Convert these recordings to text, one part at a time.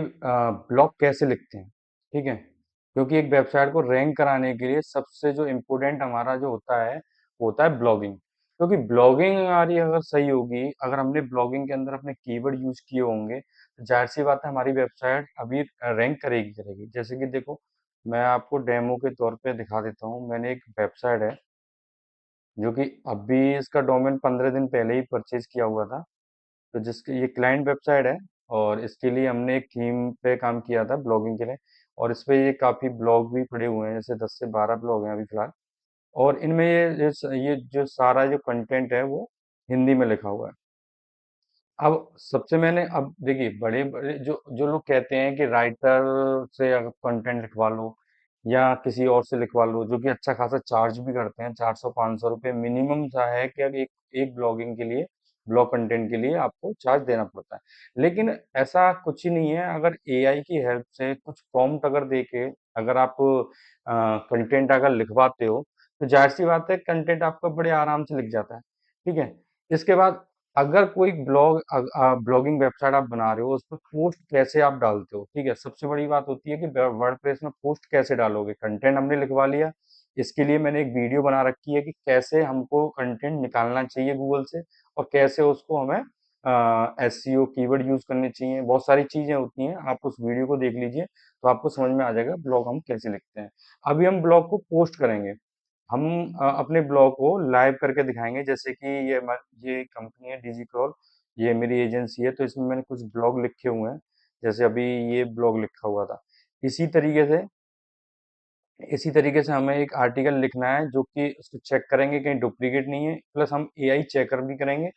Blog कैसे लिखते हैं, ठीक है? क्योंकि एक वेबसाइट को रैंक कराने के लिए सबसे जो इम्पोर्टेंट हमारा जो होता है, वो होता है ब्लॉगिंग। क्योंकि ब्लॉगिंग हमारी अगर सही होगी, अगर हमने ब्लॉगिंग के अंदर अपने कीवर्ड यूज किए होंगे, तो जाहिर सी बात है हमारी वेबसाइट अभी रैंक करेगी करेगी। जैसे कि देखो, मैं आपको डेमो के तौर पे दिखा देता हूँ। मैंने एक वेबसाइट है जो कि अभी इसका डोमेन 15 दिन पहले ही परचेज किया हुआ था। तो जिसकी ये क्लाइंट वेबसाइट है, और इसके लिए हमने एक थीम पे काम किया था ब्लॉगिंग के लिए। और इस पे ये काफ़ी ब्लॉग भी पड़े हुए हैं, जैसे 10 से 12 ब्लॉग हैं अभी फिलहाल। और इनमें ये जो सारा जो कंटेंट है वो हिंदी में लिखा हुआ है। अब सबसे मैंने अब देखिए, बड़े बड़े जो जो लोग कहते हैं कि राइटर से अगर कंटेंट लिखवा लो या किसी और से लिखवा लो, जो कि अच्छा खासा चार्ज भी करते हैं, 400 500 रुपये मिनिमम सा है कि अब एक ब्लॉगिंग के लिए, ब्लॉग कंटेंट के लिए आपको चार्ज देना पड़ता है। लेकिन ऐसा कुछ ही नहीं है। अगर एआई की हेल्प से कुछ प्रॉम्प्ट अगर देके अगर आप कंटेंट अगर लिखवाते हो, तो जाहिर सी बात है कंटेंट आपका बड़े आराम से लिख जाता है। ठीक है। इसके बाद अगर कोई ब्लॉगिंग वेबसाइट आप बना रहे हो, उस पर पोस्ट कैसे आप डालते हो, ठीक है? सबसे बड़ी बात होती है कि वर्डप्रेस में पोस्ट कैसे डालोगे। कंटेंट हमने लिखवा लिया, इसके लिए मैंने एक वीडियो बना रखी है कि कैसे हमको कंटेंट निकालना चाहिए गूगल से, और कैसे उसको हमें एसईओ कीवर्ड यूज करने चाहिए। बहुत सारी चीजें होती हैं, आप उस वीडियो को देख लीजिए तो आपको समझ में आ जाएगा ब्लॉग हम कैसे लिखते हैं। अभी हम ब्लॉग को पोस्ट करेंगे। हम अपने ब्लॉग को लाइव करके दिखाएंगे। जैसे कि ये कंपनी है डिजिक्रॉल, ये मेरी एजेंसी है, तो इसमें मैंने कुछ ब्लॉग लिखे हुए हैं। जैसे अभी ये ब्लॉग लिखा हुआ था। इसी तरीके से इसी तरीके से हमें एक आर्टिकल लिखना है जो कि उसको चेक करेंगे कहीं डुप्लीकेट नहीं है, प्लस हम एआई चेकर भी करेंगे।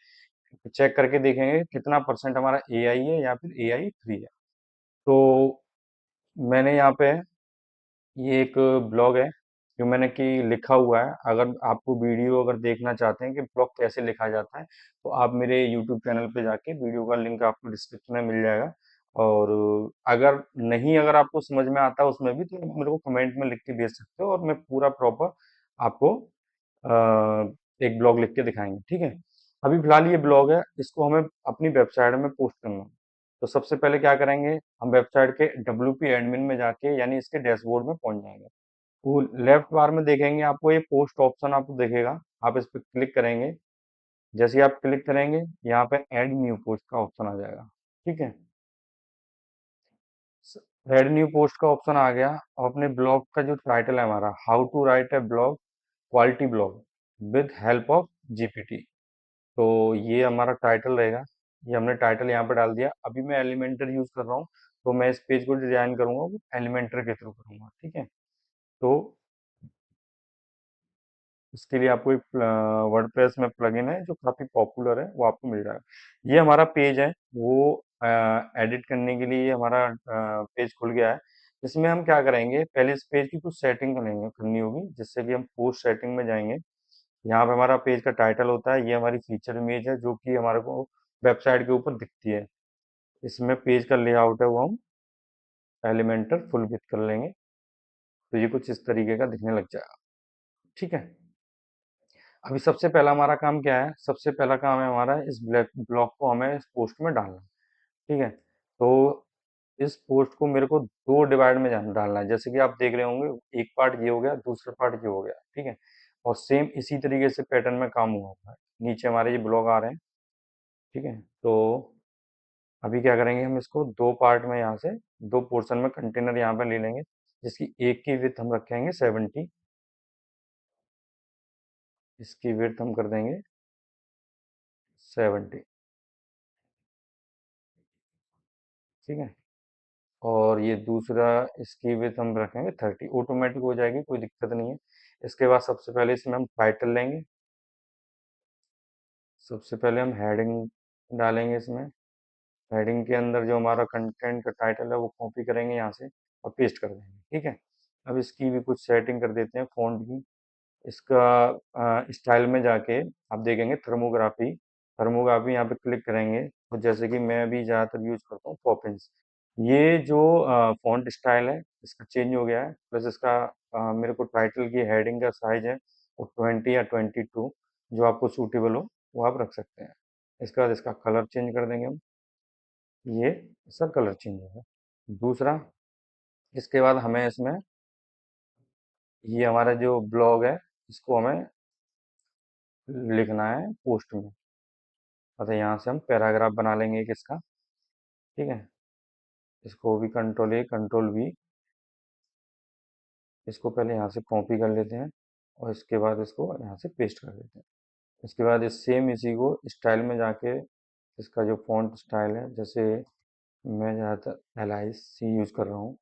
चेक करके देखेंगे कितना परसेंट हमारा एआई है या फिर एआई फ्री है। तो मैंने यहाँ पे ये एक ब्लॉग है जो मैंने कि लिखा हुआ है। अगर आपको वीडियो अगर देखना चाहते हैं कि ब्लॉग कैसे लिखा जाता है, तो आप मेरे यूट्यूब चैनल पे जाके वीडियो का लिंक आपको डिस्क्रिप्शन में मिल जाएगा। और अगर नहीं, अगर आपको समझ में आता है उसमें भी, तो आप मेरे को कमेंट में लिख के भेज सकते हो, और मैं पूरा प्रॉपर आपको एक ब्लॉग लिख के दिखाएंगे, ठीक है? अभी फिलहाल ये ब्लॉग है, इसको हमें अपनी वेबसाइट में पोस्ट करना है। तो सबसे पहले क्या करेंगे, हम वेबसाइट के WP एडमिन में जाके, यानी इसके डैशबोर्ड में पहुंच जाएंगे। वो लेफ्ट बार में देखेंगे, आपको ये पोस्ट ऑप्शन आपको दिखेगा। आप इस पर क्लिक करेंगे। जैसे ही आप क्लिक करेंगे, यहाँ पे ऐड न्यू पोस्ट का ऑप्शन आ जाएगा, ठीक है? ऐड न्यू पोस्ट का ऑप्शन आ गया, और अपने ब्लॉग का जो टाइटल है हमारा, how to write a blog, quality blog with help of GPT. तो ये हमारा टाइटल रहेगा। ये हमने टाइटल यहाँ पे डाल दिया। अभी मैं एलिमेंटर यूज कर रहा हूँ, तो मैं इस पेज को डिजाइन करूंगा वो एलिमेंटर के थ्रू करूंगा, ठीक है? तो इसके लिए आपको एक वर्डप्रेस में प्लगइन है जो काफ़ी पॉपुलर है, वो आपको मिल जाएगा। ये हमारा पेज है, वो एडिट करने के लिए ये हमारा पेज खुल गया है। इसमें हम क्या करेंगे, पहले इस पेज की कुछ सेटिंग करेंगे, करनी होगी, जिससे कि हम पोस्ट सेटिंग में जाएंगे। यहाँ पे हमारा पेज का टाइटल होता है, ये हमारी फीचर इमेज है जो कि हमारे को वेबसाइट के ऊपर दिखती है। इसमें पेज का लेआउट है वो हम एलिमेंटर फुल विथ कर लेंगे, तो ये कुछ इस तरीके का दिखने लग जाएगा, ठीक है? अभी सबसे पहला हमारा काम क्या है, सबसे पहला काम है हमारा इस ब्लॉग को हमें इस पोस्ट में डालना है, ठीक है? तो इस पोस्ट को मेरे को दो डिवाइड में डालना है। जैसे कि आप देख रहे होंगे, एक पार्ट ये हो गया, दूसरा पार्ट ये हो गया, ठीक है? और सेम इसी तरीके से पैटर्न में काम हुआ है। नीचे हमारे ये ब्लॉग आ रहे हैं, ठीक है? तो अभी क्या करेंगे, हम इसको दो पार्ट में, यहाँ से दो पोर्शन में कंटेनर यहाँ पे ले लेंगे, जिसकी एक की विड्थ हम रखेंगे 70, इसकी विड्थ हम कर देंगे 70, ठीक है? और ये दूसरा, इसकी विड्थ हम रखेंगे 30। ऑटोमेटिक हो जाएगी, कोई दिक्कत नहीं है। इसके बाद सबसे पहले इसमें हम टाइटल लेंगे। सबसे पहले हम हेडिंग डालेंगे इसमें। हेडिंग के अंदर जो हमारा कंटेंट का टाइटल है वो कॉपी करेंगे यहाँ से और पेस्ट कर देंगे, ठीक है? अब इसकी भी कुछ सेटिंग कर देते हैं फ़ॉन्ट की। इसका स्टाइल में जाके आप देखेंगे थर्मोग्राफी, थर्मोग्राफी यहाँ पे क्लिक करेंगे, तो जैसे कि मैं भी ज़्यादातर यूज करता हूँ पॉपिंस। ये जो फॉन्ट स्टाइल है इसका चेंज हो गया है, प्लस इसका मेरे को टाइटल की हेडिंग का साइज है वो 20 या 22, जो आपको सूटेबल हो वो आप रख सकते हैं। इसके बाद इसका कलर चेंज कर देंगे हम। ये इसका कलर चेंज होगा। दूसरा, इसके बाद हमें इसमें ये हमारा जो ब्लॉग है इसको हमें लिखना है पोस्ट में। मतलब यहाँ से हम पैराग्राफ बना लेंगे एक इसका। ठीक है, इसको भी कंट्रोल ए कंट्रोल वी, इसको पहले यहाँ से कॉपी कर लेते हैं और इसके बाद इसको यहाँ से पेस्ट कर देते हैं। इसके बाद इस सेम इसी को स्टाइल में जाके इसका जो फॉन्ट स्टाइल है, जैसे मैं ज़्यादातर LIC यूज़ कर रहा हूँ।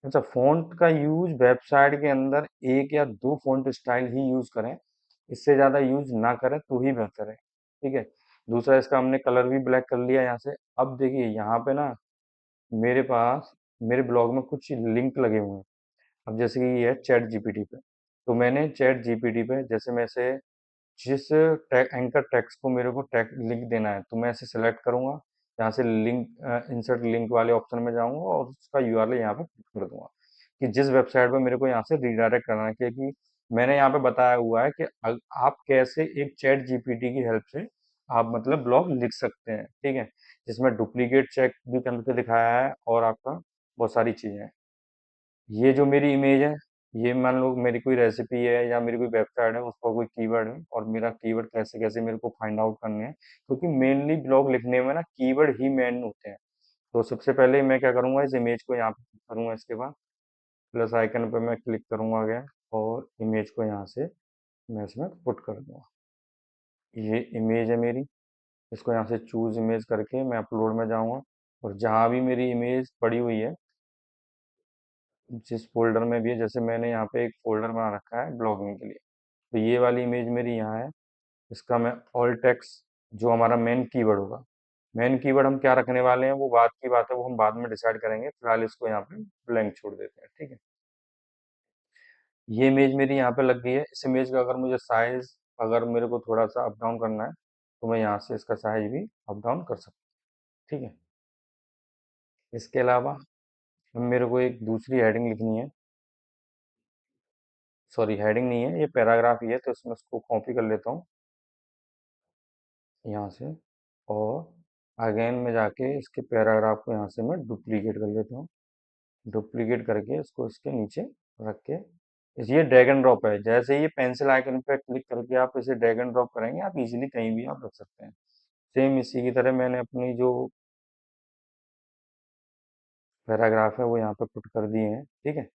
अच्छा, फ़ॉन्ट का यूज़ वेबसाइट के अंदर 1 या 2 फ़ॉन्ट स्टाइल ही यूज़ करें, इससे ज़्यादा यूज़ ना करें तो ही बेहतर है, ठीक है? दूसरा, इसका हमने कलर भी ब्लैक कर लिया यहाँ से। अब देखिए यहाँ पे ना मेरे पास मेरे ब्लॉग में कुछ लिंक लगे हुए हैं। अब जैसे कि ये है चैट जीपीटी पे, तो मैंने चैट जीपीटी पे जैसे मैं इसे जिस एंकर टेक्स्ट को मेरे को लिंक देना है, तो मैं इसे सेलेक्ट करूंगा, यहाँ से लिंक इंसर्ट लिंक वाले ऑप्शन में जाऊंगा और उसका यूआरएल यहाँ पे कर दूंगा कि जिस वेबसाइट पे मेरे को यहाँ से रिडायरेक्ट करना है। क्योंकि मैंने यहाँ पे बताया हुआ है कि आप कैसे एक चैट जीपीटी की हेल्प से आप मतलब ब्लॉग लिख सकते हैं, ठीक है, जिसमें डुप्लीकेट चेक भी करके दिखाया है और आपका बहुत सारी चीजें हैं। ये जो मेरी इमेज है, ये मान लो मेरी कोई रेसिपी है या मेरी कोई वेबसाइट है, उसका कोई कीवर्ड है और मेरा कीवर्ड कैसे कैसे मेरे को फाइंड आउट करने हैं, क्योंकि मेनली ब्लॉग लिखने में ना कीवर्ड ही मेन होते हैं। तो सबसे पहले मैं क्या करूंगा, इस इमेज को यहाँ पे click करूंगा, इसके बाद प्लस आइकन पे मैं क्लिक करूंगा अगेन और इमेज को यहाँ से मैं इसमें पुट कर दूंगा। ये इमेज है मेरी, इसको यहाँ से चूज इमेज करके मैं अपलोड में जाऊंगा और जहाँ भी मेरी इमेज पड़ी हुई है, जिस फोल्डर में भी है, जैसे मैंने यहाँ पे एक फोल्डर बना रखा है ब्लॉगिंग के लिए, तो ये वाली इमेज मेरी यहाँ है। इसका मैं ऑल टेक्स्ट जो हमारा मेन कीवर्ड होगा, मेन कीवर्ड हम क्या रखने वाले हैं वो बात की बात है, वो हम बाद में डिसाइड करेंगे। फिलहाल इसको यहाँ पे ब्लैंक छोड़ देते हैं, ठीक है। ये इमेज मेरी यहाँ पे लग गई है। इस इमेज का अगर मुझे साइज अगर मेरे को थोड़ा सा अप डाउन करना है, तो मैं यहाँ से इसका साइज भी अप डाउन कर सकता हूँ, ठीक है। इसके अलावा अब मेरे को एक दूसरी हेडिंग लिखनी है, सॉरी हेडिंग नहीं है, ये पैराग्राफ ही है, तो इसमें इसको कॉपी कर लेता हूँ यहाँ से और अगेन में जाके इसके पैराग्राफ को यहाँ से मैं डुप्लीकेट कर लेता हूँ। डुप्लीकेट करके इसको इसके नीचे रख के ये ड्रैग एंड ड्रॉप है। जैसे ये पेंसिल आइकन पे क्लिक करके आप इसे ड्रैग एंड ड्रॉप करेंगे, आप इजीली कहीं भी आप रख सकते हैं। सेम इसी की तरह मैंने अपनी जो पैराग्राफ है वो यहाँ पे पुट कर दिए हैं, ठीक है।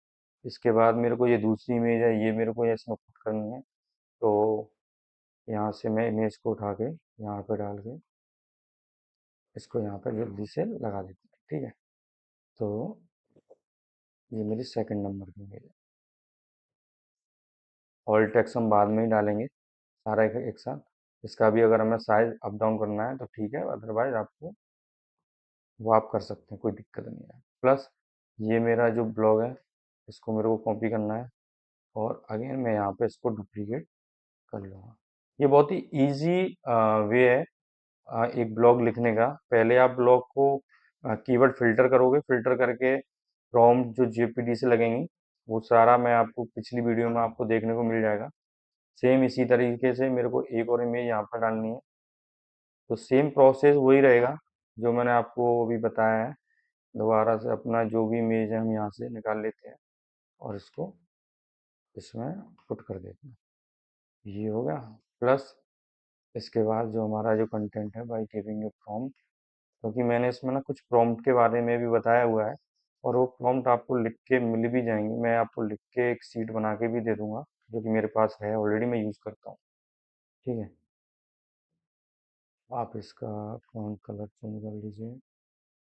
इसके बाद मेरे को ये दूसरी इमेज है, ये मेरे को इसमें पुट करनी है, तो यहाँ से मैं इमेज को उठा के यहाँ पे डाल के इसको यहाँ पे जल्दी से लगा देते हैं, ठीक है। तो ये मेरी सेकंड नंबर की इमेज है। ऑल टेक्स्ट हम बाद में ही डालेंगे सारा एक साथ। इसका भी अगर हमें साइज अप डाउन करना है तो ठीक है, अदरवाइज आपको वो आप कर सकते हैं, कोई दिक्कत नहीं है। प्लस ये मेरा जो ब्लॉग है इसको मेरे को कॉपी करना है और अगेन मैं यहाँ पे इसको डुप्लीकेट कर लूँगा। ये बहुत ही इजी वे है एक ब्लॉग लिखने का। पहले आप ब्लॉग को कीवर्ड फिल्टर करोगे, फिल्टर करके प्रॉम्प्ट जो जीपीटी से लगेंगी वो सारा मैं आपको पिछली वीडियो में आपको देखने को मिल जाएगा। सेम इसी तरीके से मेरे को एक और इमेज यहाँ पर डालनी है, तो सेम प्रोसेस वही रहेगा जो मैंने आपको अभी बताया है। दोबारा से अपना जो भी इमेज है हम यहाँ से निकाल लेते हैं और इसको इसमें पुट कर देते हैं। ये हो गया। प्लस इसके बाद जो हमारा जो कंटेंट है बाई गिविंग ए प्रॉम्प्ट, क्योंकि मैंने इसमें ना कुछ प्रॉम्प्ट के बारे में भी बताया हुआ है और वो प्रॉम्प्ट आपको लिख के मिल भी जाएंगे। मैं आपको लिख के एक सीट बना के भी दे दूंगा जो कि मेरे पास है ऑलरेडी, मैं यूज़ करता हूँ, ठीक है। आप इसका फ़ॉन्ट कलर चेंज कर लीजिए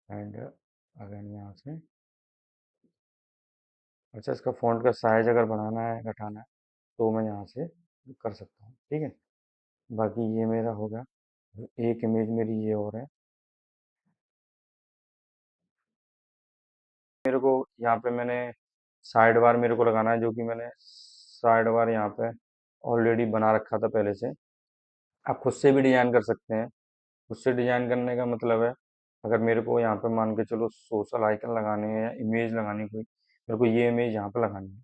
एंड अगेन यहाँ से अच्छा, इसका फ़ॉन्ट का साइज अगर बढ़ाना है घटाना है तो मैं यहाँ से कर सकता हूँ, ठीक है। बाकी ये मेरा हो गया। एक इमेज मेरी ये और है, मेरे को यहाँ पे मैंने साइड बार मेरे को लगाना है, जो कि मैंने साइड बार यहाँ पे ऑलरेडी बना रखा था पहले से। आप खुद से भी डिजाइन कर सकते हैं। खुद से डिजाइन करने का मतलब है, अगर मेरे को यहाँ पे मान के चलो सोशल आइकन लगाने हैं या इमेज लगानी है कोई, मेरे को ये इमेज यहाँ पे लगानी है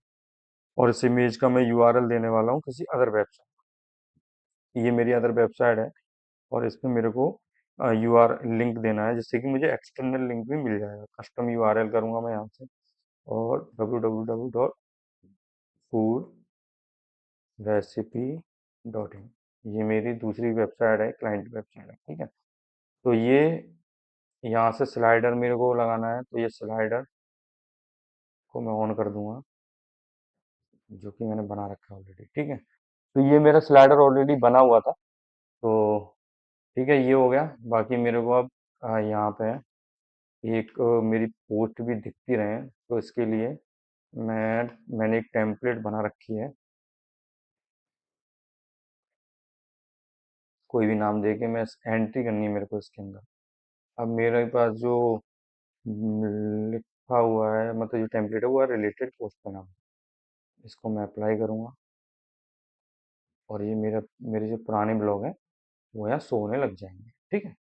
और इस इमेज का मैं यूआरएल देने वाला हूँ किसी अदर वेबसाइट। ये मेरी अदर वेबसाइट है और इस पे मेरे को यू आर लिंक देना है, जिससे कि मुझे एक्सटर्नल लिंक भी मिल जाएगा। कस्टम यूआरएल करूंगा मैं यहाँ से, और www.foodrecipe.in, ये मेरी दूसरी वेबसाइट है, क्लाइंट वेबसाइट है, ठीक है। तो ये यहाँ से स्लाइडर मेरे को लगाना है, तो ये स्लाइडर को मैं ऑन कर दूंगा, जो कि मैंने बना रखा है ऑलरेडी, ठीक है। तो ये मेरा स्लाइडर ऑलरेडी बना हुआ था, तो ठीक है, ये हो गया। बाकी मेरे को अब यहाँ पे एक मेरी पोस्ट भी दिखती रहे, तो इसके लिए मैंने एक टेम्पलेट बना रखी है, कोई भी नाम दे के मैं एंट्री करनी है मेरे को इसके अंदर। अब मेरे पास जो लिखा हुआ है, मतलब जो टेम्पलेट है, वो है रिलेटेड पोस्ट का नाम। इसको मैं अप्लाई करूँगा, और ये मेरे जो पुराने ब्लॉग हैं वो यहाँ शो होने लग जाएंगे, ठीक है।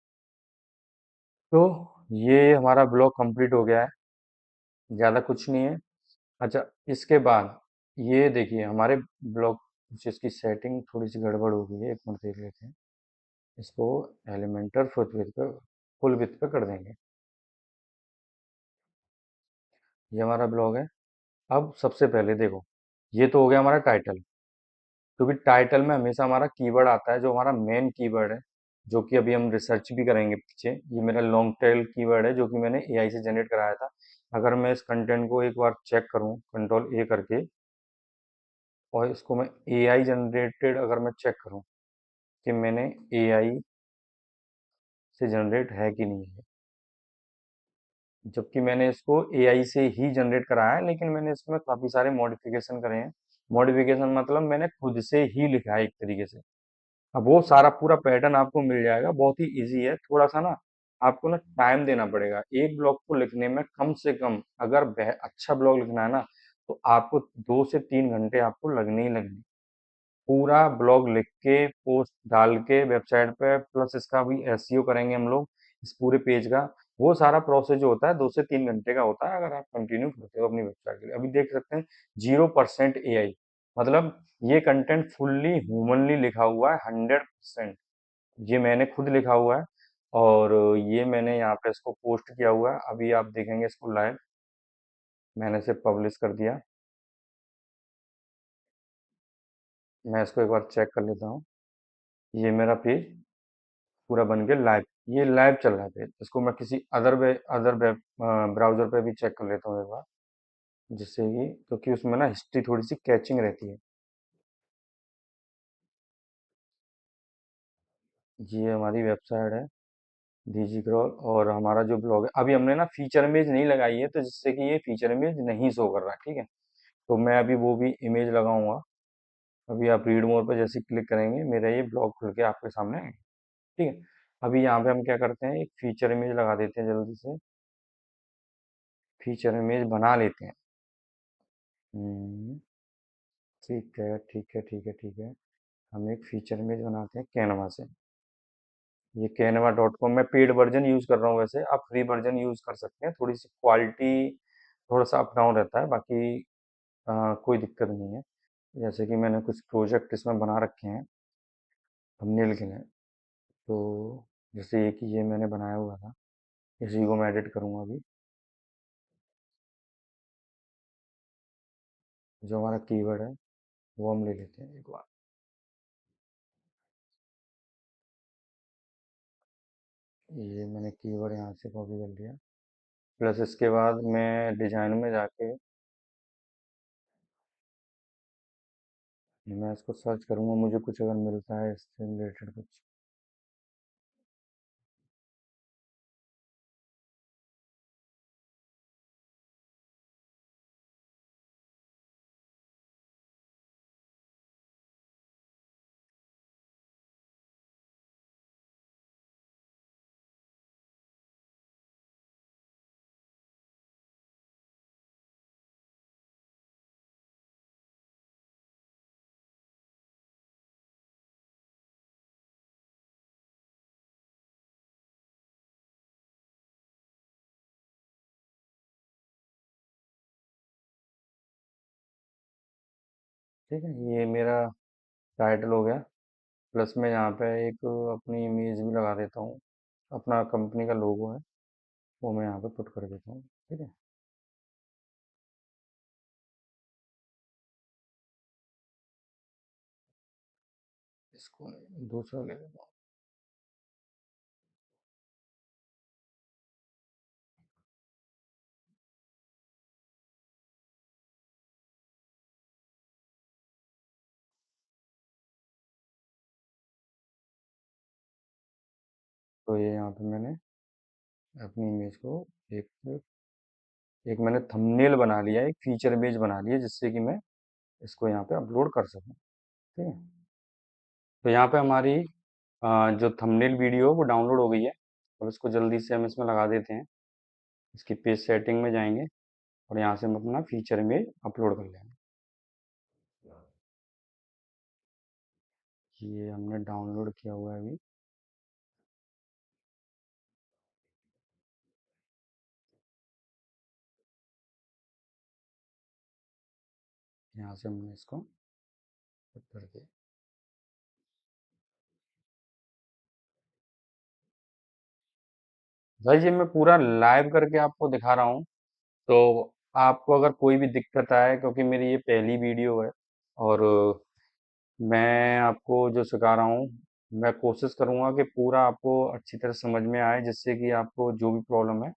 तो ये हमारा ब्लॉग कंप्लीट हो गया है, ज़्यादा कुछ नहीं है। अच्छा, इसके बाद ये देखिए हमारे ब्लॉग, जिसकी सेटिंग थोड़ी सी गड़बड़ हो गई है, एक मिनट देख लेते हैं। इसको एलिमेंटर फुल विड्थ पे कर देंगे। ये हमारा ब्लॉग है। अब सबसे पहले देखो, ये तो हो गया हमारा टाइटल, क्योंकि टाइटल में हमेशा हमारा कीवर्ड आता है, जो हमारा मेन कीवर्ड है, जो कि अभी हम रिसर्च भी करेंगे पीछे। ये मेरा लॉन्ग टेल कीवर्ड है, जो कि मैंने एआई से जनरेट कराया था। अगर मैं इस कंटेंट को एक बार चेक करूं, कंट्रोल ए करके, और इसको मैं एआई जनरेटेड अगर मैं चेक करूं कि मैंने एआई से जनरेट है कि नहीं है, जबकि मैंने इसको एआई से ही जनरेट कराया है, लेकिन मैंने इसमें काफ़ी सारे मॉडिफिकेशन करे हैं। मॉडिफिकेशन मतलब मैंने खुद से ही लिखा है एक तरीके से। अब वो सारा पूरा पैटर्न आपको मिल जाएगा, बहुत ही इजी है। थोड़ा सा ना आपको ना टाइम देना पड़ेगा एक ब्लॉग को लिखने में, कम से कम अगर अच्छा ब्लॉग लिखना है ना, तो आपको 2 से 3 घंटे आपको लगने ही लगने, पूरा ब्लॉग लिख के पोस्ट डाल के वेबसाइट पे, प्लस इसका भी एसईओ करेंगे हम लोग इस पूरे पेज का। वो सारा प्रोसेस जो होता है 2 से 3 घंटे का होता है, अगर आप कंटिन्यू करते हो अपनी वेबसाइट के लिए। अभी देख सकते हैं 0% एआई, मतलब ये कंटेंट फुल्ली ह्यूमनली लिखा हुआ है, 100%। ये मैंने खुद लिखा हुआ है, और ये मैंने यहाँ पे इसको पोस्ट किया हुआ है। अभी आप देखेंगे इसको लाइव, मैंने इसे पब्लिश कर दिया। मैं इसको एक बार चेक कर लेता हूँ। ये मेरा पेज पूरा बन के लाइव, ये लाइव चल रहा है पेज। इसको मैं किसी अदर वेब ब्राउजर पे भी चेक कर लेता हूँ एक बार, जिससे कि, क्योंकि उसमें ना हिस्ट्री थोड़ी सी कैचिंग रहती है। ये हमारी वेबसाइट है डीजी क्रॉल, और हमारा जो ब्लॉग है, अभी हमने ना फीचर इमेज नहीं लगाई है, तो जिससे कि ये फीचर इमेज नहीं शो कर रहा है, ठीक है। तो मैं अभी वो भी इमेज लगाऊंगा। अभी आप रीड मोर पर जैसे क्लिक करेंगे, मेरा ये ब्लॉग खुल के आपके सामने आएगा, ठीक है। अभी यहाँ पे हम क्या करते हैं, एक फीचर इमेज लगा देते हैं जल्दी से, फीचर इमेज बना लेते हैं। हम्म, ठीक है, ठीक है, ठीक है, ठीक है। हम एक फीचर इमेज बनाते हैं कैनवा से। ये canva.com, मैं पेड वर्जन यूज़ कर रहा हूँ, वैसे आप फ्री वर्जन यूज़ कर सकते हैं। थोड़ी सी क्वालिटी थोड़ा सा अप डाउन रहता है, बाकी कोई दिक्कत नहीं है। जैसे कि मैंने कुछ प्रोजेक्ट इसमें बना रखे हैं थंबनेल के लिए, तो जैसे ये कि ये मैंने बनाया हुआ था, इसी को मैं एडिट करूँगा अभी। जो हमारा कीवर्ड है वो हम ले लेते हैं एक बार। ये मैंने कीवर्ड यहाँ से कॉपी कर लिया, प्लस इसके बाद मैं डिजाइन में जाके मैं इसको सर्च करूँगा, मुझे कुछ अगर मिलता है इससे रिलेटेड कुछ। ठीक है, ये मेरा टाइटल हो गया, प्लस में यहाँ पे एक अपनी इमेज भी लगा देता हूँ। अपना कंपनी का लोगो है, वो मैं यहाँ पे पुट कर देता हूँ। ठीक है, इसको दूसरा ले लेता हूँ। तो ये यहाँ पे मैंने अपनी इमेज को एक एक मैंने थंबनेल बना लिया, एक फीचर इमेज बना लिया, जिससे कि मैं इसको यहाँ पे अपलोड कर सकूँ। ठीक है, तो यहाँ पे हमारी जो थंबनेल वीडियो वो डाउनलोड हो गई है। अब इसको जल्दी से हम इसमें लगा देते हैं। इसकी पेज सेटिंग में जाएंगे और यहाँ से हम अपना फीचर इमेज अपलोड कर लेंगे। ये हमने डाउनलोड किया हुआ है अभी। यहाँ से हमने इसको put कर दिया। भाई ये मैं पूरा लाइव करके आपको दिखा रहा हूँ, तो आपको अगर कोई भी दिक्कत आए, क्योंकि मेरी ये पहली वीडियो है और मैं आपको जो सिखा रहा हूँ, मैं कोशिश करूँगा कि पूरा आपको अच्छी तरह समझ में आए, जिससे कि आपको जो भी प्रॉब्लम है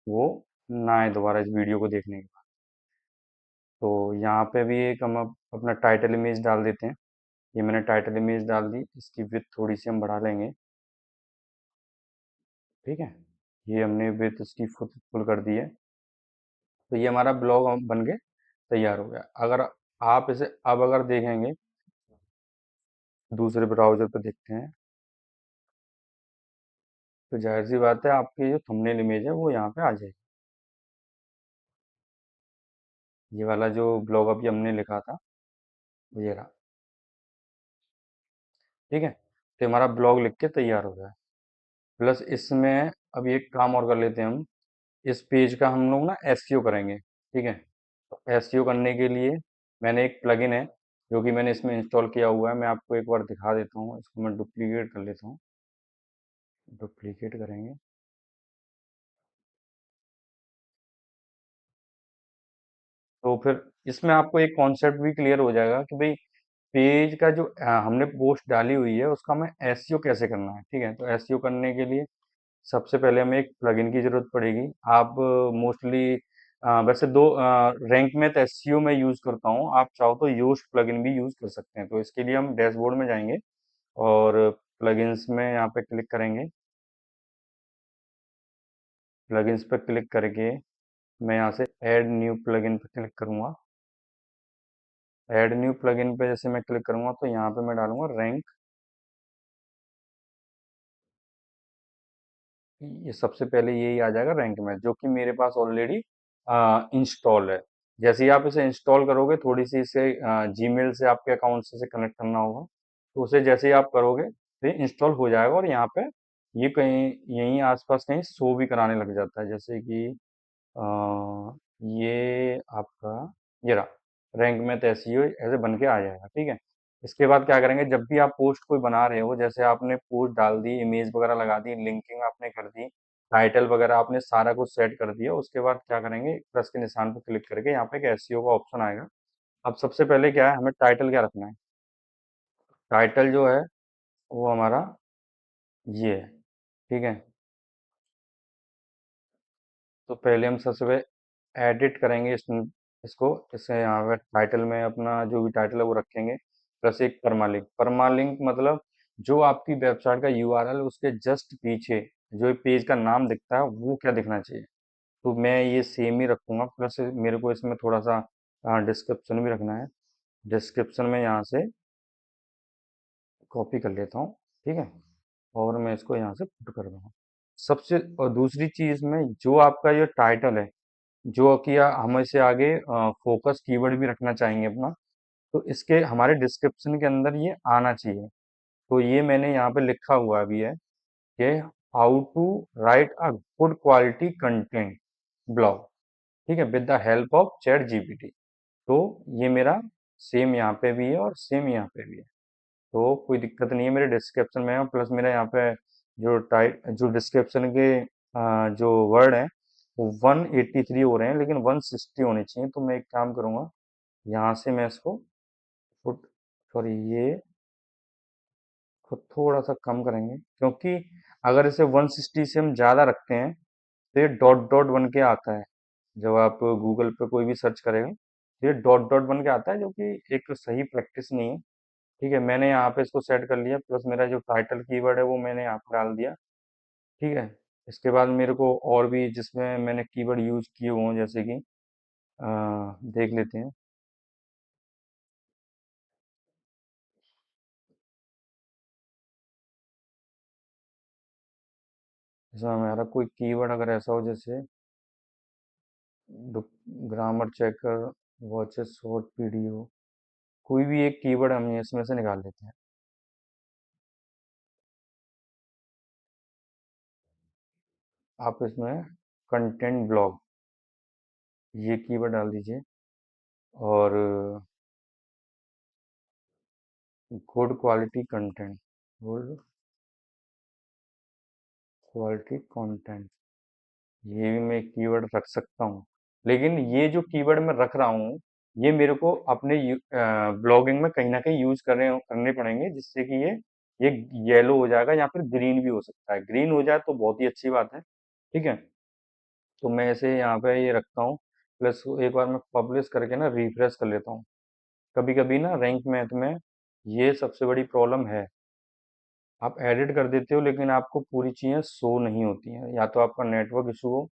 वो ना आए दोबारा इस वीडियो को देखने के बाद। तो यहाँ पे भी एक हम अपना टाइटल इमेज डाल देते हैं। ये मैंने टाइटल इमेज डाल दी, इसकी विड्थ थोड़ी सी हम बढ़ा लेंगे। ठीक है, ये हमने विड्थ इसकी फुल फुल कर दी है। तो ये हमारा ब्लॉग बन के तैयार हो गया। अगर आप इसे अब अगर देखेंगे, दूसरे ब्राउज़र पे देखते हैं, तो ज़ाहिर-सी बात है आपकी जो थंबनेल इमेज है वो यहाँ पे आ जाएगी। ये वाला जो ब्लॉग अभी हमने लिखा था, वो ये रहा। ठीक है? तो हमारा ब्लॉग लिख के तैयार हो गया है। प्लस इसमें अब एक काम और कर लेते हैं हम, इस पेज का हम लोग ना एसईओ करेंगे। ठीक है? तो एसईओ करने के लिए मैंने एक प्लगइन है, जो कि मैंने इसमें इंस्टॉल किया हुआ है। मैं आपको एक बार दिखा देता हूँ। इसको मैं डुप्लीकेट कर लेता हूँ। डुप्लीकेट करेंगे। तो फिर इसमें आपको एक कॉन्सेप्ट भी क्लियर हो जाएगा कि भाई पेज का जो हमने पोस्ट डाली हुई है उसका हमें एसईओ कैसे करना है। ठीक है, तो एसईओ करने के लिए सबसे पहले हमें एक प्लगइन की ज़रूरत पड़ेगी। आप मोस्टली वैसे दो रैंक में तो एसईओ में यूज़ करता हूँ, आप चाहो तो योस्ट प्लगइन भी यूज़ कर सकते हैं। तो इसके लिए हम डैशबोर्ड में जाएंगे और प्लगइन्स में यहाँ पे क्लिक करेंगे। प्लगइन्स पर क्लिक करके मैं यहाँ से ऐड न्यू प्लगइन पर क्लिक करूँगा। ऐड न्यू प्लगइन पे जैसे मैं क्लिक करूँगा तो यहाँ पे मैं डालूंगा रैंक। ये सबसे पहले यही आ जाएगा रैंक में, जो कि मेरे पास ऑलरेडी इंस्टॉल है। जैसे ही आप इसे इंस्टॉल करोगे, थोड़ी सी इसे जीमेल से आपके अकाउंट से कनेक्ट करना होगा, तो उसे जैसे ही आप करोगे तो ये इंस्टॉल हो जाएगा और यहाँ पे ये कहीं यहीं आसपास कहीं शो भी कराने लग जाता है। जैसे कि ये आपका ये रहा रैंक में, तो ऐसे ही ऐसे बन के आ जाएगा। ठीक है, इसके बाद क्या करेंगे, जब भी आप पोस्ट कोई बना रहे हो, जैसे आपने पोस्ट डाल दी, इमेज वगैरह लगा दी, लिंकिंग आपने कर दी, टाइटल वगैरह आपने सारा कुछ सेट कर दिया, उसके बाद क्या करेंगे, प्लस के निशान पर क्लिक करके यहाँ पे एक एसईओ का ऑप्शन आएगा। अब सबसे पहले क्या है, हमें टाइटल क्या रखना है। टाइटल जो है वो हमारा ये है। ठीक है, तो पहले हम सबसे पहले एडिट करेंगे इसको, इसे यहाँ पे टाइटल में अपना जो भी टाइटल है वो रखेंगे, प्लस एक परमालिंक। परमालिंक मतलब जो आपकी वेबसाइट का यूआरएल, उसके जस्ट पीछे जो पेज का नाम दिखता है वो क्या दिखना चाहिए। तो मैं ये सेम ही रखूंगा, प्लस मेरे को इसमें थोड़ा सा डिस्क्रिप्शन भी रखना है। डिस्क्रिप्शन में यहाँ से कॉपी कर लेता हूँ। ठीक है, और मैं इसको यहाँ से पुट कर दूंगा। सबसे और दूसरी चीज़ में, जो आपका ये टाइटल है, जो कि हम इसे आगे फोकस कीवर्ड भी रखना चाहेंगे अपना, तो इसके हमारे डिस्क्रिप्शन के अंदर ये आना चाहिए। तो ये मैंने यहाँ पे लिखा हुआ भी है कि how to write a good quality content blog. ठीक है, with the help of chat GPT. तो ये मेरा सेम यहाँ पे भी है और सेम यहाँ पे भी है, तो कोई दिक्कत नहीं है। मेरे डिस्क्रिप्शन में है, प्लस मेरा यहाँ पे जो डिस्क्रिप्शन के जो वर्ड हैं वो 183 हो रहे हैं, लेकिन 160 होने चाहिए। तो मैं एक काम करूँगा, यहाँ से मैं इसको फुट सॉरी ये को थोड़ा सा कम करेंगे, क्योंकि अगर इसे 160 से हम ज़्यादा रखते हैं तो ये डॉट डॉट बन के आता है। जब आप गूगल पे कोई भी सर्च करेगा तो ये डॉट डॉट बन के आता है, जो कि एक सही प्रैक्टिस नहीं है। ठीक है, मैंने यहाँ पे इसको सेट कर लिया, प्लस मेरा जो टाइटल कीवर्ड है वो मैंने यहाँ पे डाल दिया। ठीक है, इसके बाद मेरे को और भी जिसमें मैंने कीवर्ड यूज किए हुए हों, जैसे कि देख लेते हैं। इसमें हमारा कोई कीवर्ड अगर ऐसा हो, जैसे grammar checker, watches short video, कोई भी एक कीवर्ड हम इसमें से निकाल लेते हैं। आप इसमें कंटेंट ब्लॉग ये कीवर्ड डाल दीजिए, और good quality content, good quality content, ये भी मैं कीवर्ड रख सकता हूँ। लेकिन ये जो कीवर्ड मैं रख रहा हूँ, ये मेरे को अपने ब्लॉगिंग में कहीं ना कहीं यूज करने पड़ेंगे, जिससे कि ये येलो हो जाएगा या फिर ग्रीन भी हो सकता है। ग्रीन हो जाए तो बहुत ही अच्छी बात है। ठीक है, तो मैं ऐसे यहाँ पे ये रखता हूँ। प्लस एक बार मैं पब्लिश करके ना रिफ्रेश कर लेता हूँ। कभी कभी ना रैंक मैथ में ये सबसे बड़ी प्रॉब्लम है। आप एडिट कर देते हो, लेकिन आपको पूरी चीज़ें शो नहीं होती हैं, या तो आपका नेटवर्क इशू हो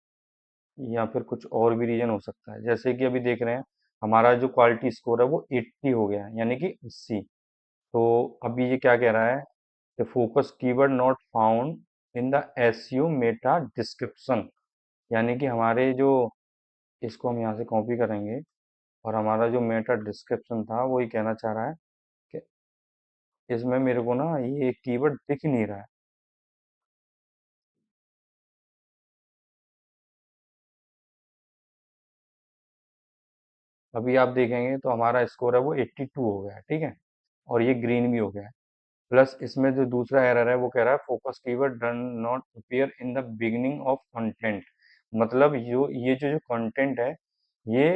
या फिर कुछ और भी रीजन हो सकता है। जैसे कि अभी देख रहे हैं, हमारा जो क्वालिटी स्कोर है वो 80 हो गया है, यानी कि 80। तो अभी ये क्या कह रहा है कि focus keyword not found in the SEO Meta description, यानी कि हमारे जो, इसको हम यहाँ से कॉपी करेंगे, और हमारा जो मेटा डिस्क्रिप्शन था वो ये कहना चाह रहा है कि इसमें मेरे को ना ये कीवर्ड दिख नहीं रहा है। अभी आप देखेंगे तो हमारा स्कोर है वो 82 हो गया है। ठीक है, और ये ग्रीन भी हो गया है। प्लस इसमें जो दूसरा एरर है वो कह रहा है focus keyword done not appear in the beginning of content. मतलब ये जो कंटेंट है, ये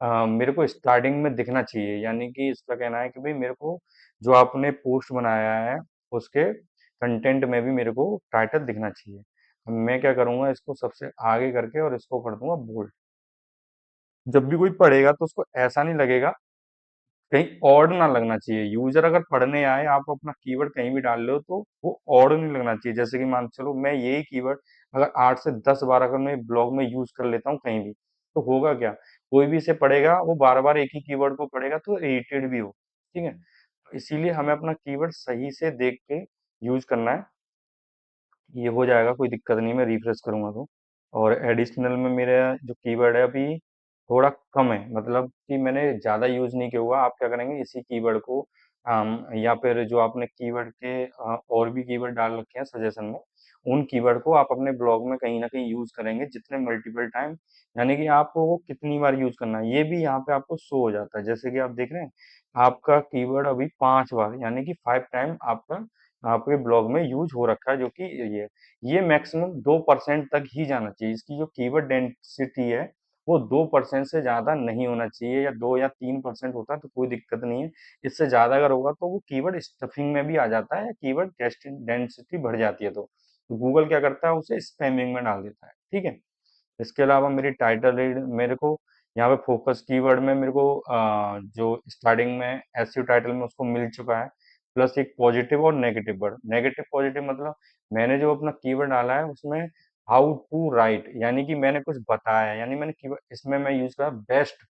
मेरे को स्टार्टिंग में दिखना चाहिए, यानी कि इसका कहना है कि भाई मेरे को जो आपने पोस्ट बनाया है उसके कंटेंट में भी मेरे को टाइटल दिखना चाहिए। मैं क्या करूंगा, इसको सबसे आगे करके और इसको कर दूंगा बोल्ड। जब भी कोई पढ़ेगा तो उसको ऐसा नहीं लगेगा, कहीं ऑड ना लगना चाहिए। यूजर अगर पढ़ने आए, आप अपना कीवर्ड कहीं भी डाल रहे हो तो वो ऑड नहीं लगना चाहिए। जैसे कि मान चलो मैं यही कीवर्ड अगर 8 से 10 बार अगर मैं ब्लॉग में यूज कर लेता हूँ कहीं भी, तो होगा क्या, कोई भी इसे पढ़ेगा वो बार बार एक ही कीवर्ड को पढ़ेगा तो इरिटेट भी हो। ठीक है, तो इसीलिए हमें अपना कीवर्ड सही से देख के यूज करना है। ये हो जाएगा, कोई दिक्कत नहीं, मैं रिफ्रेश करूंगा तो। और एडिशनल में मेरा जो कीवर्ड है अभी थोड़ा कम है, मतलब कि मैंने ज़्यादा यूज नहीं किया हुआ। आप क्या करेंगे, इसी कीवर्ड को या फिर जो आपने कीवर्ड के और भी कीवर्ड डाल रखे हैं सजेशन में, उन कीवर्ड को आप अपने ब्लॉग में कहीं ना कहीं यूज करेंगे, जितने मल्टीपल टाइम, यानी कि आपको वो कितनी बार यूज करना है ये भी यहाँ पे आपको शो हो जाता है। जैसे कि आप देख रहे हैं, आपका कीवर्ड अभी 5 बार, यानी कि 5 टाइम आपका आपके ब्लॉग में यूज हो रखा है, जो कि ये मैक्सिमम 2% तक ही जाना चाहिए। इसकी जो कीवर्ड डेंसिटी है वो 2% से ज़्यादा नहीं होना चाहिए, या 2 या 3% होता है तो कोई दिक्कत नहीं है। इससे ज़्यादा अगर होगा तो वो कीवर्ड स्टफिंग में भी आ जाता है, कीवर्ड डेंसिटी बढ़ जाती है, तो गूगल क्या करता है, उसे स्पैमिंग में डाल देता है। ठीक है, इसके अलावा मेरी टाइटल रीड मेरे को यहाँ पे फोकस कीवर्ड में मेरे को जो स्टार्टिंग में एसईओ टाइटल में उसको मिल चुका है। प्लस एक पॉजिटिव और नेगेटिव वर्ड, नेगेटिव पॉजिटिव मतलब मैंने जो अपना कीवर्ड डाला है उसमें हाउ टू राइट, यानी कि मैंने कुछ बताया है, यानी मैंने कीवर्ड इसमें मैं यूज करा बेस्ट।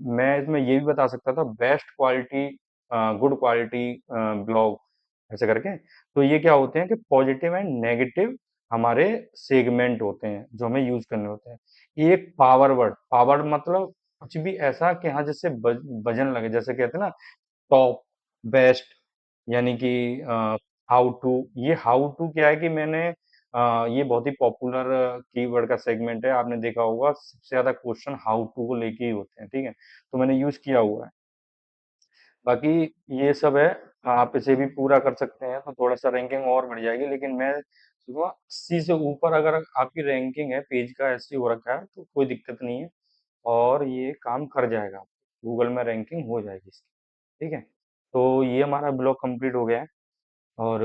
मैं इसमें ये भी बता सकता था best quality, good quality blog, ऐसे करके। तो ये क्या होते हैं कि पॉजिटिव एंड नेगेटिव हमारे सेगमेंट होते हैं जो हमें यूज करने होते हैं। एक पावर वर्ड, पावर मतलब कुछ भी ऐसा कि हाँ जिससे वजन लगे, जैसे कहते हैं ना टॉप, बेस्ट, यानी कि हाउ टू। ये हाउ टू क्या है कि मैंने ये बहुत ही पॉपुलर कीवर्ड का सेगमेंट है, आपने देखा होगा सबसे ज्यादा क्वेश्चन हाउ टू को लेके ही होते हैं। ठीक है, तो मैंने यूज किया हुआ है। बाकी ये सब है। हाँ, आप इसे भी पूरा कर सकते हैं तो थोड़ा सा रैंकिंग और बढ़ जाएगी, लेकिन मैं सुबह 80 से ऊपर अगर आपकी रैंकिंग है, पेज का एसईओ हो रखा है, तो कोई दिक्कत नहीं है और ये काम कर जाएगा, गूगल में रैंकिंग हो जाएगी इसकी। ठीक है, तो ये हमारा ब्लॉग कंप्लीट हो गया है। और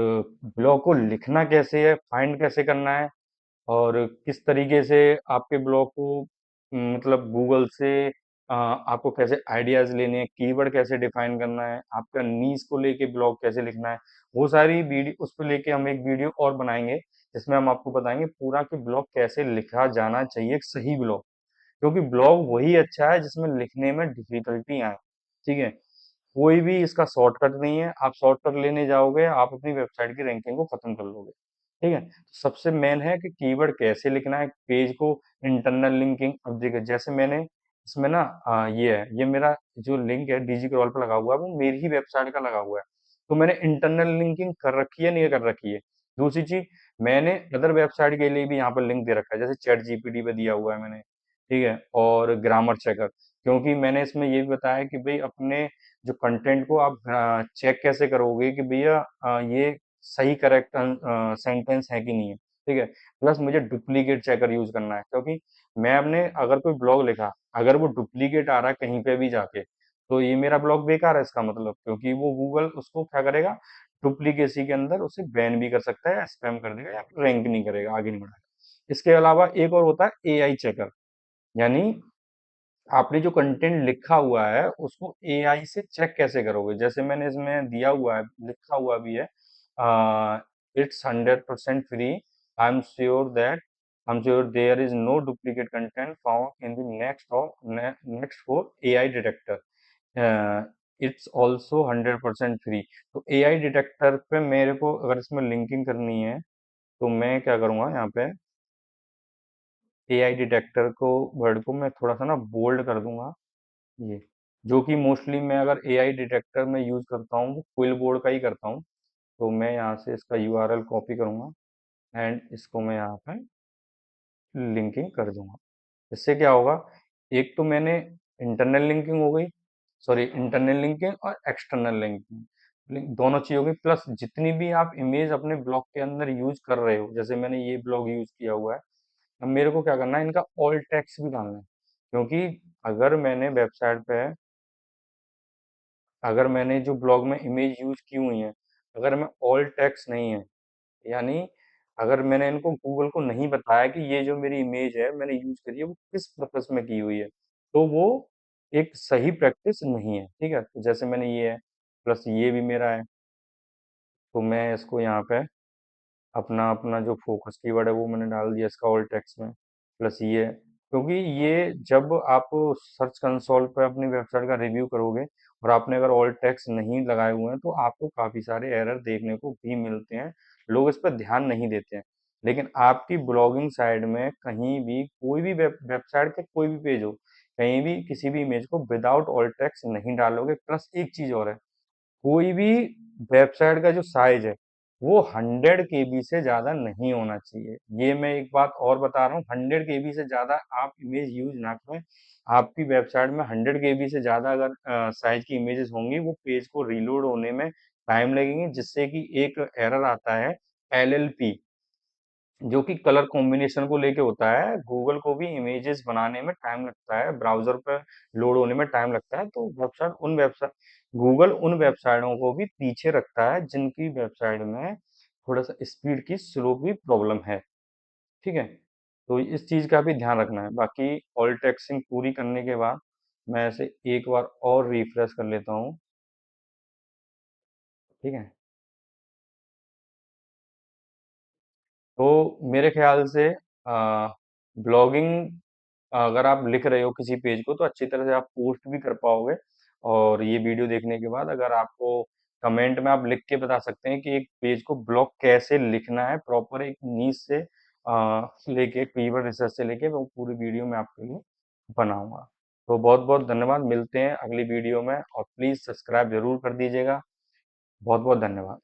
ब्लॉग को लिखना कैसे है, फाइंड कैसे करना है, और किस तरीके से आपके ब्लॉग को मतलब गूगल से आपको कैसे आइडियाज लेने हैं, कीवर्ड कैसे डिफाइन करना है, आपका नीश को लेके ब्लॉग कैसे लिखना है, वो सारी वीडियो उस पर लेके हम एक वीडियो और बनाएंगे जिसमें हम आपको बताएंगे पूरा कि ब्लॉग कैसे लिखा जाना चाहिए, एक सही ब्लॉग। क्योंकि ब्लॉग वही अच्छा है जिसमें लिखने में डिफिकल्टी आए। ठीक है, कोई भी इसका शॉर्टकट नहीं है, आप शॉर्टकट लेने जाओगे आप अपनी वेबसाइट की रैंकिंग को खत्म कर लोगे। ठीक है, सबसे मेन है कि कीवर्ड कैसे लिखना है, पेज को इंटरनल लिंकिंग। अब देखिए जैसे मैंने इसमें ना ये है, ये मेरा जो लिंक है डीजी क्रॉल पर लगा हुआ है वो मेरी ही वेबसाइट का लगा हुआ है, तो मैंने इंटरनल लिंकिंग कर रखी है नहीं कर रखी है। दूसरी चीज, मैंने अदर वेबसाइट के लिए भी यहाँ पर लिंक दे रखा है, जैसे चैट जीपीटी पे दिया हुआ है मैंने। ठीक है, और ग्रामर चेकर, क्योंकि मैंने इसमें ये भी बताया कि भाई अपने जो कंटेंट को आप चेक कैसे करोगे कि भैया ये सही करेक्ट सेंटेंस है कि नहीं है। ठीक है, प्लस मुझे डुप्लीकेट चेकर यूज करना है, क्योंकि मैं अपने अगर कोई ब्लॉग लिखा, अगर वो डुप्लीकेट आ रहा है कहीं पे भी जाके, तो ये मेरा ब्लॉग बेकार है इसका मतलब, क्योंकि वो गूगल उसको क्या करेगा, डुप्लीकेसी के अंदर उसे बैन भी कर सकता है, स्पैम कर देगा या रैंक नहीं करेगा, आगे नहीं बढ़ाएगा। इसके अलावा एक और होता है एआई चेकर, यानी आपने जो कंटेंट लिखा हुआ है उसको एआई से चेक कैसे करोगे। जैसे मैंने इसमें दिया हुआ है, लिखा हुआ भी है, it's 100% free, I am sure there is no duplicate content found in the next for AI detector, it's also 100% free. तो एआई डिटेक्टर पे मेरे को अगर इसमें लिंकिंग करनी है तो मैं क्या करूंगा, यहाँ पे एआई डिटेक्टर को वर्ड को मैं थोड़ा सा ना बोल्ड कर दूंगा, ये जो कि मोस्टली मैं अगर एआई डिटेक्टर में यूज करता हूँ वो क्विल बोर्ड का ही करता हूँ। तो मैं यहाँ से इसका यूआरएल कॉपी करूँगा एंड इसको मैं यहाँ पे लिंकिंग कर दूंगा। इससे क्या होगा, एक तो मैंने इंटरनल लिंकिंग हो गई, सॉरी इंटरनल लिंकिंग और एक्सटर्नल लिंकिंग, दोनों चीज हो गई, प्लस जितनी भी आप इमेज अपने ब्लॉग के अंदर यूज कर रहे हो, जैसे मैंने ये ब्लॉग यूज किया हुआ है, अब मेरे को क्या करना है, इनका ऑल टेक्स्ट भी डालना है। क्योंकि अगर मैंने वेबसाइट पे अगर मैंने जो ब्लॉग में इमेज यूज की हुई है, अगर मैं ऑल टेक्स्ट नहीं है, यानी अगर मैंने इनको गूगल को नहीं बताया कि ये जो मेरी इमेज है मैंने यूज करी है वो किस पर्पस में की हुई है, तो वो एक सही प्रैक्टिस नहीं है। ठीक है, तो जैसे मैंने ये है, प्लस ये भी मेरा है, तो मैं इसको यहाँ पे अपना अपना जो फोकस कीवर्ड है वो मैंने डाल दिया इसका ऑल टेक्स्ट में, प्लस ये, क्योंकि ये जब आप सर्च कंसोल पर अपनी वेबसाइट का रिव्यू करोगे और आपने अगर ऑल टेक्स्ट नहीं लगाए हुए हैं तो आपको काफ़ी सारे एरर देखने को भी मिलते हैं, लोग इस पर ध्यान नहीं देते हैं। लेकिन आपकी ब्लॉगिंग साइड में कहीं भी कोई भी वेबसाइट के कोई भी पेज हो, कहीं भी किसी भी इमेज को विदाउट ऑल टेक्स्ट नहीं डालोगे। प्लस एक चीज़ और है, कोई भी वेबसाइट का जो साइज है वो 100 KB से ज्यादा नहीं होना चाहिए। ये मैं एक बात और बता रहा हूँ, 100 KB से ज्यादा आप इमेज यूज ना करें। आपकी वेबसाइट में 100 KB से ज्यादा अगर साइज की इमेजेस होंगी, वो पेज को रीलोड होने में टाइम लगेंगे, जिससे कि एक एरर आता है LLP, जो कि कलर कॉम्बिनेशन को लेके होता है। गूगल को भी इमेजेस बनाने में टाइम लगता है, ब्राउजर पर लोड होने में टाइम लगता है, तो वेबसाइट गूगल उन वेबसाइटों को भी पीछे रखता है जिनकी वेबसाइट में थोड़ा सा स्पीड की स्लो की प्रॉब्लम है। ठीक है, तो इस चीज का भी ध्यान रखना है। बाकी ऑल टेक्सिंग पूरी करने के बाद मैं इसे एक बार और रिफ्रेश कर लेता हूँ। ठीक है, तो मेरे ख्याल से ब्लॉगिंग अगर आप लिख रहे हो किसी पेज को तो अच्छी तरह से आप पोस्ट भी कर पाओगे। और ये वीडियो देखने के बाद अगर आपको कमेंट में आप लिख के बता सकते हैं कि एक पेज को ब्लॉग कैसे लिखना है प्रॉपर, एक नीश से लेके कीवर्ड रिसर्च से लेके, वो पूरी वीडियो में आपके लिए बनाऊंगा। तो बहुत बहुत धन्यवाद, मिलते हैं अगली वीडियो में, और प्लीज़ सब्सक्राइब जरूर कर दीजिएगा। बहुत बहुत धन्यवाद।